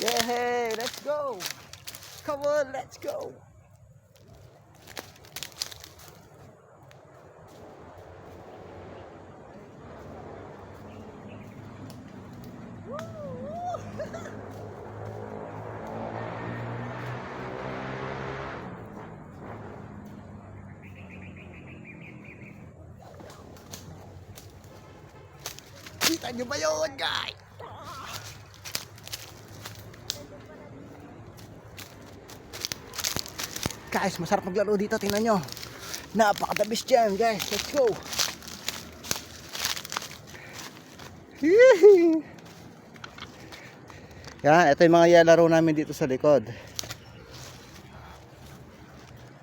Yay! Let's go! Come on, let's go! Kita nyo ba yun, guys? Guys, masarap maglaro dito. Tingnan nyo. Napakadabis dyan, guys. Let's go. Yan, ito yung mga laro namin dito sa likod.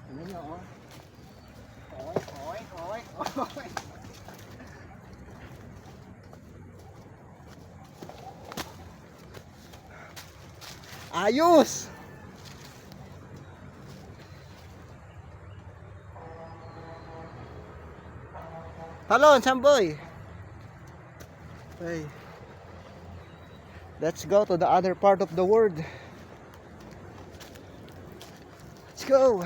Tingnan nyo, oh. Oy, oy, oy, oy. Ayos! Talon, Samboy! Okay. Let's go to the other part of the world. Let's go!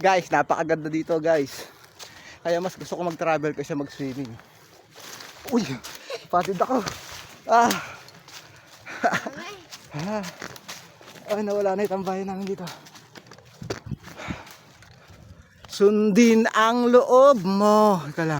Guys, napakaganda dito, guys. Kaya mas gusto ko mag-travel kaysa mag-swimming. Uy, patid ako. Ay, nawala na yung tambayan namin dito. Sundin ang loob mo. Ika lang.